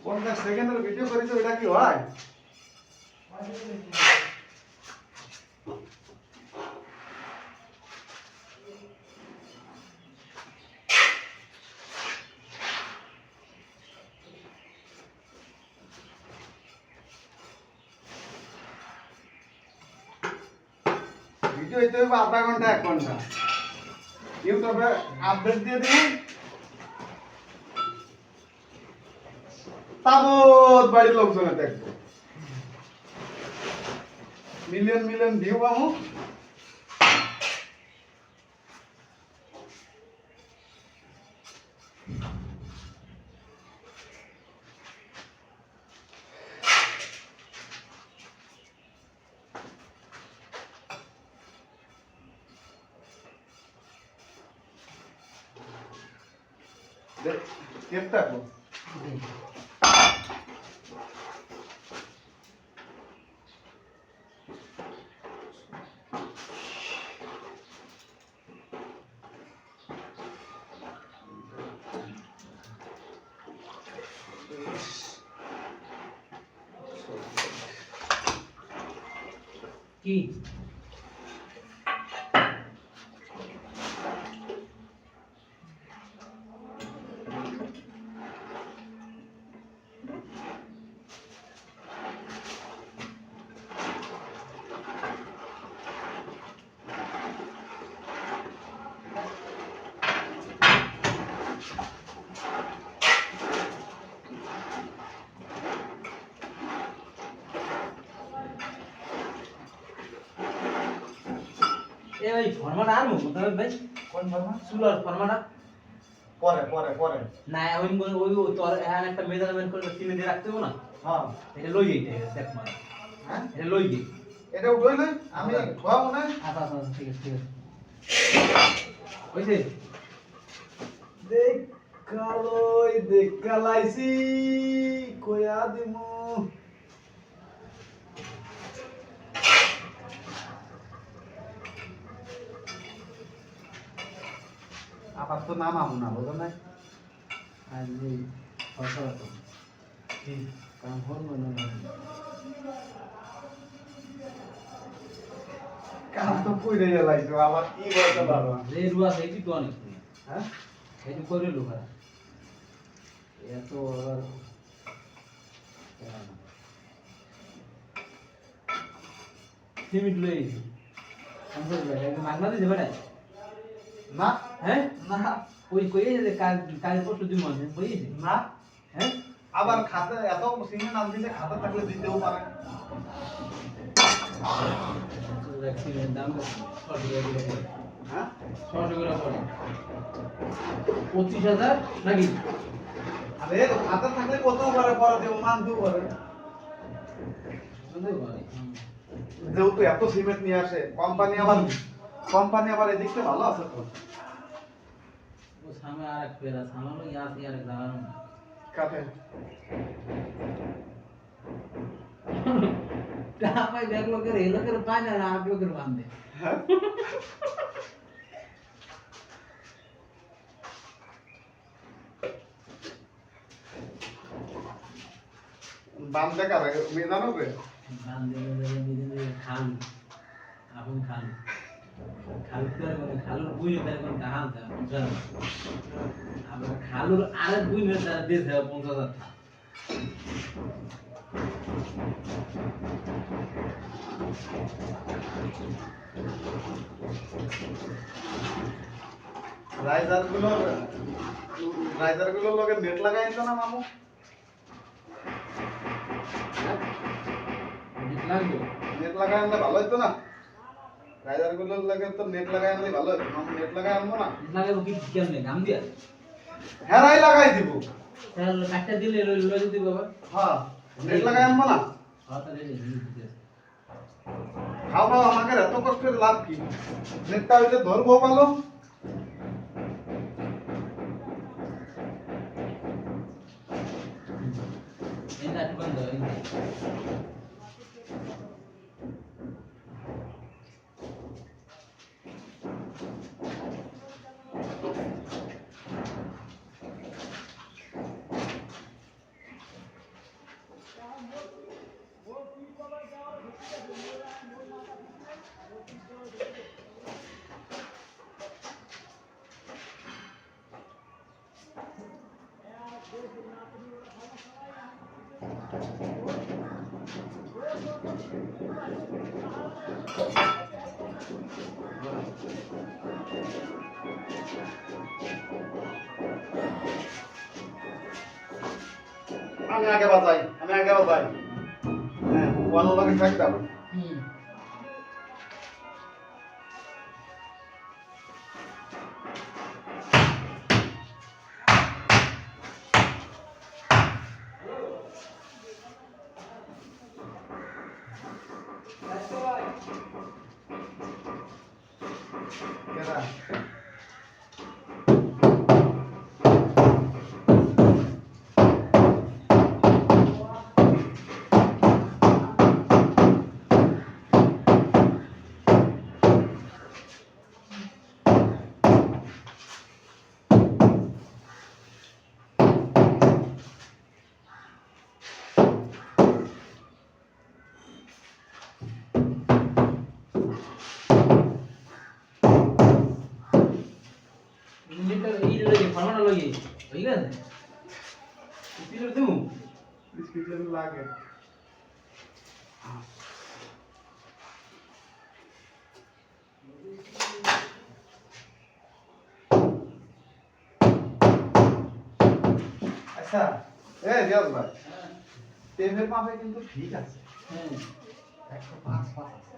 50 সেকেন্ডের ভিডিও করেছো, এটা কি হয়? ভিডিও হইতে হবে আধা ঘন্টা 1 ঘন্টা। ইউটিউবে আপডেট দিয়ে দিন, তাবৎ বাড়ির লোকজনে দেখবে, মিলিয়ন মিলিয়ন ভিউ পাবো। কেটটা কো কি এ ভাই ফরমাট আনবো তবে ভাই কোন ফরমা? সুলার ফরমাট পরে পরে পরে না ওই ওই তোর এখানে একটা মেজারমেন্ট করে চিনে দিয়ে রাখতে হবে না। হ্যাঁ এটা লই এইটা দেখ মা হ্যাঁ এটা লই দি এটা উঠই লই, আমি খাওয়াবো না। আচ্ছা আচ্ছা ঠিক আছে ঠিক আছে ওইছে দেখালই দেখালাইছি কয়া দিমু। আপাত তো নাম আমু না, বুঝো না? আর এই ফসল তো কি কাম হল মনে না কাম তো কইরে লাইছো, আবার কি বলতে পারবো? রে রুয়া সেইটি তো অনেক হ্যাঁ এইটি করে লোকা এত আবার সিমেন্ট লই আমসর ভাই একদম মাগনা দিতে পারে না হ্যাঁ না ওই কইয়ে যে কাল কাল পরশু দিন মনে কইয়েছে না, হ্যাঁ আবার খাতে এত সিমেন্ট নাম দিছে, খাতা থাকলে দিতেও পারে। সিমেন্ট দাম কত করে হ্যাঁ 600 করে পড়ে 25,000 নাকি আরে খাতা থাকলে কত পারে, পরে দেব মানতেও পারে। বুঝতে পারি যেহেতু এত সিমেন্ট নিয়ে আসে কোম্পানি আবার এদিকটা ভালো আছে তো। ও সামনে আরেক পেরা সামনে ইয়াস ইয়ার জাগানো কাটে ভাই দেখ লোকের এই লোকের পায় না আপ লোকের বান্ধে হ্যাঁ বাম দেখা রে মেজানো রে বান্ধে নিজে খালু আপন খালু খালু করে মানে খালুর বুঝে তার কোন কাহাল দা বুঝার আবার খালুর আরেক বুঝে তার দিয়েছে 50,000 রাইজার গুলোর লগে নেট লাগাই তো না মামু, লাগবে নেট লাগাই আনলে ভালো হইতো না। রাইজার গুলোর লগে তো নেট লাগাই আনলে ভালো হইতো, মামু নেট লাগাই আনবো না। লাগে কি কেমনে গাম দিয়া হেরাই লাগাই দিব। তাহলে কাটটা দিলে লই দিতে বাবা হ্যাঁ নেট লাগাই আনবো না। হ্যাঁ তাহলে দিতে খাওয়া আমাকে এত কষ্টের লাভ কি? নেটটা হইলে ধরবো ভালো। এটা বন্ধ আমি আগে বাজাই হ্যাঁ ওয়ান লাগে থাকতাম কেরা বিস্কিট লাগে আচ্ছা রিয়াজ ভাই তেলের মাপে কিন্তু ঠিক আছে 105 আছে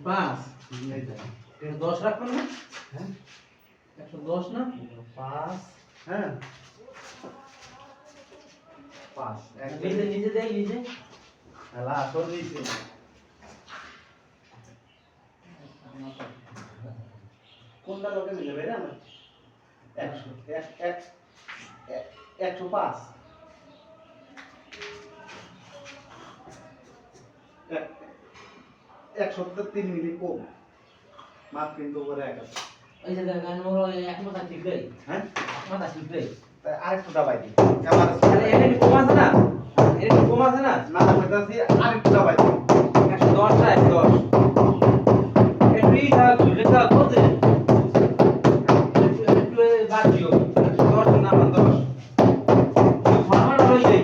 5 10 রাখবেন না হ্যাঁ 110 না 5 হ্যাঁ 5 নিজে দেই নিজে হ্যালা আসল নিচে কোনটা লোকে মিলে ভাই না 105 103 মিলি কম মাপ কিন্তু উপরে এক আছে এই যে দেখেন মোর এক মাথা ঠিক দেই হ্যাঁ মাথা ঠিক দেই আরেকটু দাবাই দিই আমার আরে এটা কি কম আছে না এটা কি কম আছে না না কইতাছি আরেকটু দাবাই দিই 110 টা 110 এটুই থাক ঝুলে থাক বলতে একটু বাদ দিও 110 না 10 ফরমাটা লই যাই